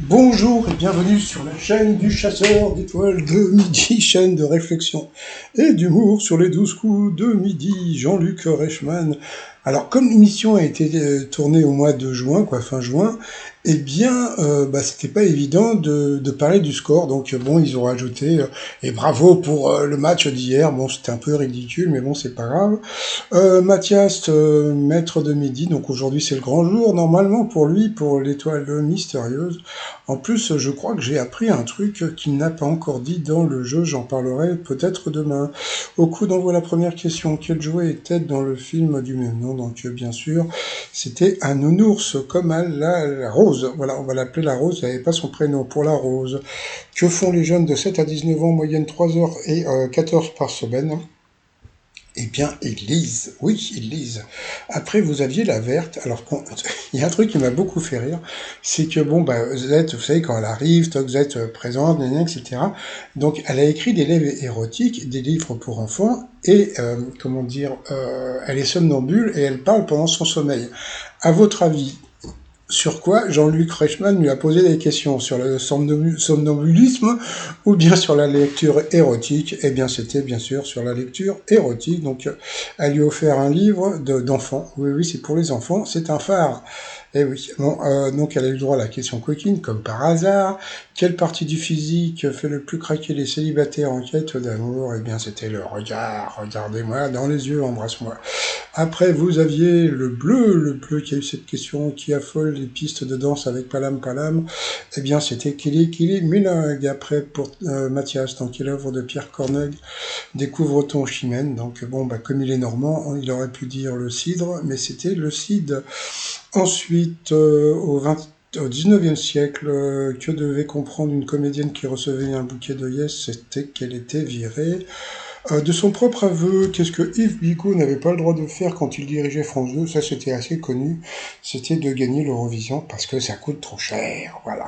Bonjour et bienvenue sur la chaîne du chasseur d'étoiles de midi, chaîne de réflexion et d'humour sur les 12 coups de midi, Jean-Luc Reichmann. Alors comme l'émission a été tournée au mois de juin, fin juin, c'était pas évident de parler du score, donc bon, ils ont rajouté, et bravo pour le match d'hier, bon c'était un peu ridicule, mais bon c'est pas grave. Mathias, maître de midi, donc aujourd'hui c'est le grand jour, normalement pour lui, pour l'étoile mystérieuse. En plus, je crois que j'ai appris un truc qu'il n'a pas encore dit dans le jeu, j'en parlerai peut-être demain. Au coup d'envoi la première question, quel jouet était dans le film du même nom? Donc bien sûr, c'était un nounours comme la Rose. Voilà, on va l'appeler la Rose, elle n'avait pas son prénom pour la Rose. Que font les jeunes de 7 à 19 ans, moyenne 3 heures et 14 par semaine? Eh bien, ils lisent. Oui, ils lisent. Après, vous aviez la verte. Alors, il y a un truc qui m'a beaucoup fait rire, c'est que bon, Z, vous savez, quand elle arrive, toc Z présente, gna gna, etc. Donc, elle a écrit des livres érotiques, des livres pour enfants, et elle est somnambule et elle parle pendant son sommeil. À votre avis, sur quoi Jean-Luc Reichmann lui a posé des questions? Sur le somnambulisme ou bien sur la lecture érotique? Eh bien, c'était bien sûr sur la lecture érotique. Donc, elle lui a offert un livre d'enfants. Oui, oui, c'est pour les enfants. C'est un phare. Eh oui. Bon, donc, elle a eu le droit à la question coquine, comme par hasard. Quelle partie du physique fait le plus craquer les célibataires en quête d'amour? Eh bien, c'était le regard. Regardez-moi dans les yeux, embrasse-moi. Après, vous aviez le bleu qui a eu cette question, qui affole les pistes de danse avec Palam Palam. Eh bien, c'était Kili Minogue. Après, pour Mathias, donc quelle œuvre de Pierre Corneille découvre-t-on Chimène? Donc bon, comme il est normand, il aurait pu dire le cidre, mais c'était le cid. Ensuite, au 19e siècle, que devait comprendre une comédienne qui recevait un bouquet de yes? C'était qu'elle était virée. De son propre aveu, qu'est-ce que Yves Bigot n'avait pas le droit de faire quand il dirigeait France 2? Ça, c'était assez connu. C'était de gagner l'Eurovision parce que ça coûte trop cher. Voilà.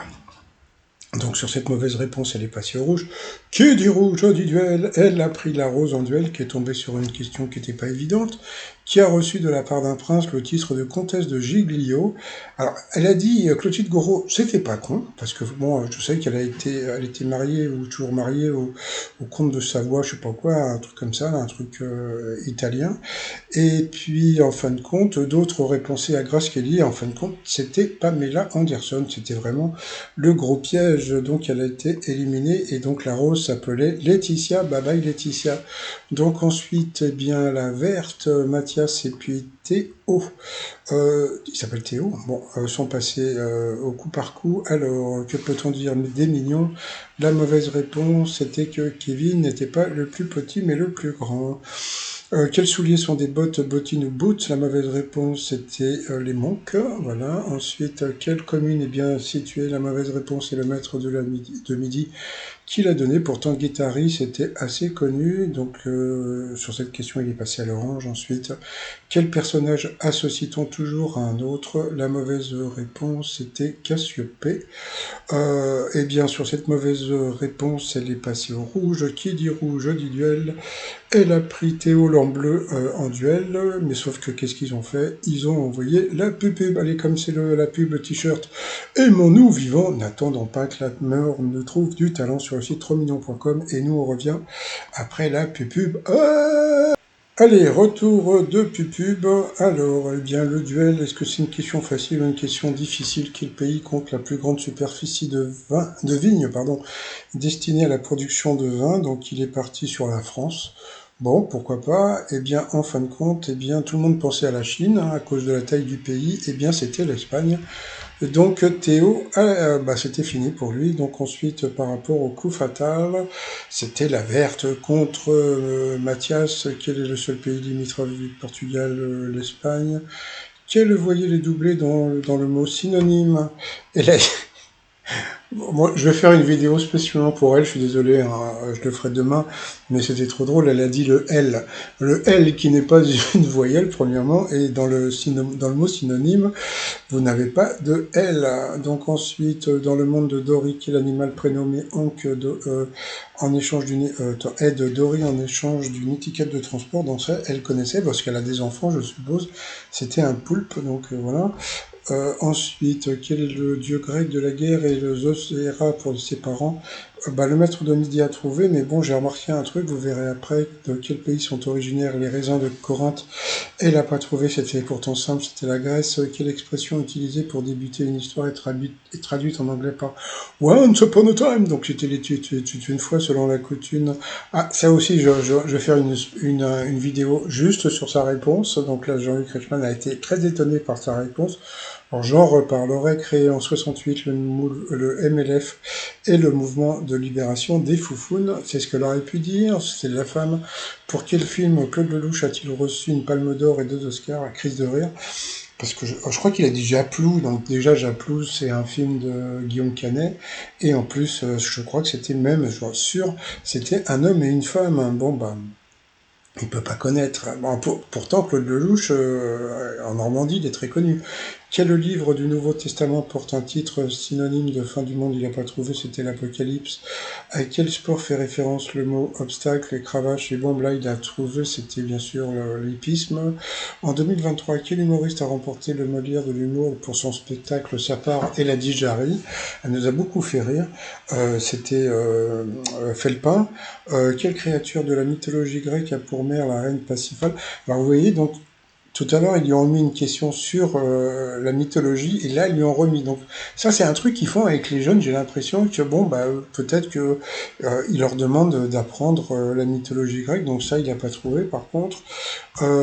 Donc sur cette mauvaise réponse, elle est passée au rouge. Qui dit rouge dit duel? Elle a pris la rose en duel, qui est tombée sur une question qui n'était pas évidente, qui a reçu de la part d'un prince le titre de comtesse de Giglio. Alors, elle a dit, Clotilde Goro, c'était pas con, parce que bon, je sais elle était mariée ou toujours mariée au comte de Savoie, je sais pas quoi, un truc comme ça, un truc italien. Et puis, en fin de compte, d'autres auraient pensé à Grace Kelly. En fin de compte, c'était Pamela Anderson. C'était vraiment le gros piège. Donc, elle a été éliminée. Et donc, la rose s'appelait Laetitia. Bye bye, Laetitia. Donc, ensuite, eh bien, la verte, Mathias et puis Théo. Il s'appelle Théo. Bon, sont passés au coup par coup. Alors, que peut-on dire des mignons? La mauvaise réponse, c'était que Kevin n'était pas le plus petit, mais le plus grand. Quels souliers sont des bottes, bottines ou boots? La mauvaise réponse c'était les monks. Voilà. Ensuite, quelle commune est bien située? La mauvaise réponse est le maître de midi qui l'a donné. Pourtant, Guittari, c'était assez connu. Donc, sur cette question, il est passé à l'orange. Ensuite, quel personnage associe-t-on toujours à un autre? La mauvaise réponse c'était Cassiopée. Eh bien, sur cette mauvaise réponse, elle est passée au rouge. Qui dit rouge dit duel. Elle a pris Théo Lambleu en duel, mais sauf que qu'est-ce qu'ils ont fait? Ils ont envoyé la pub. Allez, comme c'est la pub t-shirt, aimons-nous vivants, n'attendons pas que la mort ne trouve du talent sur le site 3millions.com, et nous on revient après la pub. Allez, retour de pub. Alors, eh bien, le duel, est-ce que c'est une question facile ou une question difficile? Quel pays compte la plus grande superficie de vignes, destinée à la production de vin? Donc, il est parti sur la France. Bon, pourquoi pas? Eh bien, en fin de compte, eh bien, tout le monde pensait à la Chine, hein, à cause de la taille du pays. Eh bien, c'était l'Espagne. Donc Théo, c'était fini pour lui. Donc ensuite, par rapport au coup fatal, c'était la verte contre Mathias. Quel est le seul pays limitrophe du Portugal, l'Espagne? Quel voyait les doublés dans le mot synonyme? Et là, moi, je vais faire une vidéo spécialement pour elle, je suis désolé, hein, je le ferai demain, mais c'était trop drôle, elle a dit le L. Le L qui n'est pas une voyelle, premièrement, et dans le mot synonyme, vous n'avez pas de L. Donc ensuite, dans le monde de Dory, qui est l'animal prénommé Hank en échange aide Dory en échange d'une étiquette de transport. Donc ça, elle connaissait parce qu'elle a des enfants, je suppose. C'était un poulpe, donc voilà. Ensuite, quel est le dieu grec de la guerre et le Zosera pour ses parents? Le maître de midi a trouvé, mais bon, j'ai remarqué un truc, vous verrez après, de quel pays sont originaires les raisins de Corinthe. Elle n'a pas trouvé, c'était pourtant simple, c'était la Grèce. Quelle expression utilisée pour débuter une histoire est traduite en anglais par Once upon a time? Donc c'était une fois selon la coutume. Ah, ça aussi, je vais faire une vidéo juste sur sa réponse. Donc là, Jean-Luc Reichmann a été très étonné par sa réponse. Alors j'en reparlerai, créé en 68 le MLF et le mouvement de libération des Foufounes. C'est ce qu'elle aurait pu dire, c'est de la femme. Pour quel film Claude Lelouch a-t-il reçu une palme d'or et 2 Oscars à crise de rire? Parce que je crois qu'il a dit Japlou, donc déjà Japlou c'est un film de Guillaume Canet, et en plus je crois que c'était même, je suis sûr, c'était un homme et une femme. Bon bah il peut pas connaître. Bon, pourtant, Claude Lelouch, en Normandie, il est très connu. Quel livre du Nouveau Testament porte un titre synonyme de fin du monde? Il n'a pas trouvé, c'était l'Apocalypse. À quel sport fait référence le mot obstacle, les cravaches et bombes? Là, il a trouvé, c'était bien sûr l'hippisme. En 2023, quel humoriste a remporté le Molière de l'humour pour son spectacle Sa part et la Jarry? Elle nous a beaucoup fait rire. C'était Felpin. Quelle créature de la mythologie grecque a pour mère la reine Pasiphae? Alors vous voyez, donc tout à l'heure, ils lui ont mis une question sur la mythologie, et là, ils lui ont remis. Donc, ça, c'est un truc qu'ils font avec les jeunes. J'ai l'impression que, bon, bah, peut-être que ils leur demandent d'apprendre la mythologie grecque. Donc, ça, il n'a pas trouvé. Par contre,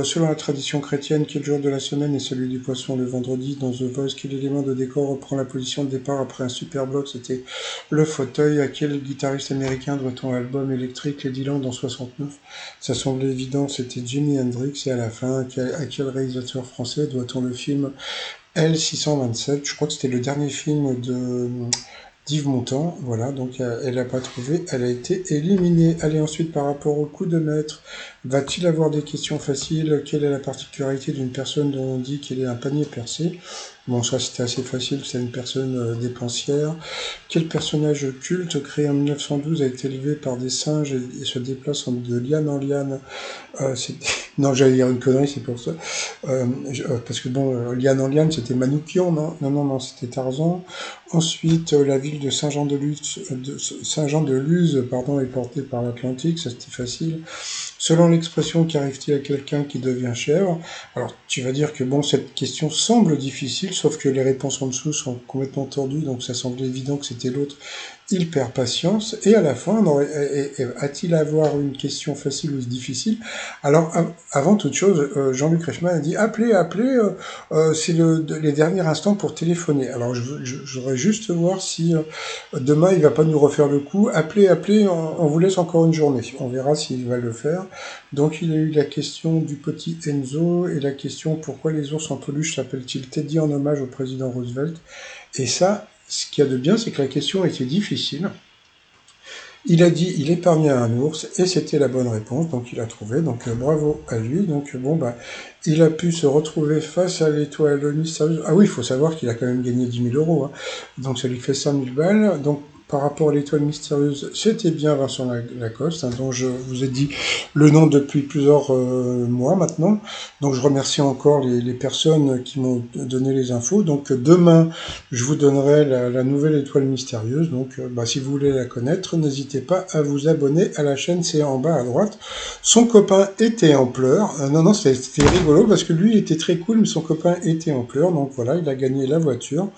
selon la tradition chrétienne, quel jour de la semaine est celui du poisson? Le vendredi. Dans The Voice, quel élément de décor reprend la position de départ après un super bloc? C'était le fauteuil. À quel guitariste américain doit-on l'album électrique Lady Land en 69? Ça semblait évident, c'était Jimi Hendrix. Et à la fin, à quel réalisateur français doit-on le film L627? Je crois que c'était le dernier film de d'Yves Montand. Voilà, donc elle n'a pas trouvé, elle a été éliminée. Allez, ensuite, par rapport au coup de maître, va-t-il avoir des questions faciles? Quelle est la particularité d'une personne dont on dit qu'elle est un panier percé? Bon, ça c'était assez facile, c'est une personne dépensière. Quel personnage culte créé en 1912 a été élevé par des singes et se déplace de liane en liane? Non, j'allais dire une connerie, c'est pour ça. Parce que bon, liane en liane, c'était Manoukian, non? Non, c'était Tarzan. Ensuite, la ville de Saint-Jean-de-Luz, pardon, est portée par l'Atlantique, ça c'était facile. Selon l'expression, qu'arrive-t-il à quelqu'un qui devient chèvre? Alors, tu vas dire que bon, cette question semble difficile, sauf que les réponses en dessous sont complètement tordues, donc ça semblait évident que c'était l'autre. Il perd patience, et à la fin, a-t-il à avoir une question facile ou difficile? Alors, avant toute chose, Jean-Luc Reichmann a dit appelez, c'est les derniers instants pour téléphoner. Alors, je voudrais juste voir si demain il va pas nous refaire le coup. Appelez, on vous laisse encore une journée. On verra s'il va le faire. Donc, il a eu la question du petit Enzo et la question pourquoi les ours en peluche s'appellent-ils Teddy en hommage au président Roosevelt? Et ça, ce qu'il y a de bien, c'est que la question était difficile. Il a dit il épargnait un ours et c'était la bonne réponse, donc il a trouvé, donc bravo à lui. Donc bon bah il a pu se retrouver face à l'étoile mystérieuse. Ah oui, il faut savoir qu'il a quand même gagné 10 000 euros, hein. Donc ça lui fait 5 000 balles. Donc par rapport à l'étoile mystérieuse, c'était bien Vincent Lacoste, hein, dont je vous ai dit le nom depuis plusieurs mois maintenant. Donc je remercie encore les personnes qui m'ont donné les infos. Donc demain, je vous donnerai la nouvelle étoile mystérieuse. Donc si vous voulez la connaître, n'hésitez pas à vous abonner à la chaîne, c'est en bas à droite. Son copain était en pleurs. Non, c'était rigolo parce que lui, il était très cool, mais son copain était en pleurs. Donc voilà, il a gagné la voiture.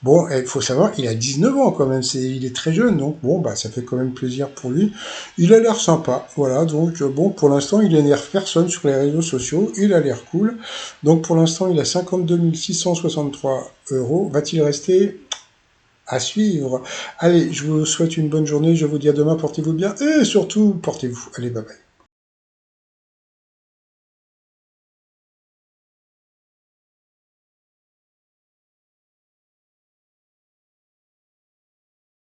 Bon, il faut savoir, il a 19 ans quand même, il est très jeune, donc bon, ça fait quand même plaisir pour lui. Il a l'air sympa, voilà, donc bon, pour l'instant, il énerve personne sur les réseaux sociaux, il a l'air cool. Donc pour l'instant, il a 52 663 euros. Va-t-il rester? À suivre. Allez, je vous souhaite une bonne journée, je vous dis à demain, portez-vous bien, et surtout, portez-vous. Allez, bye bye.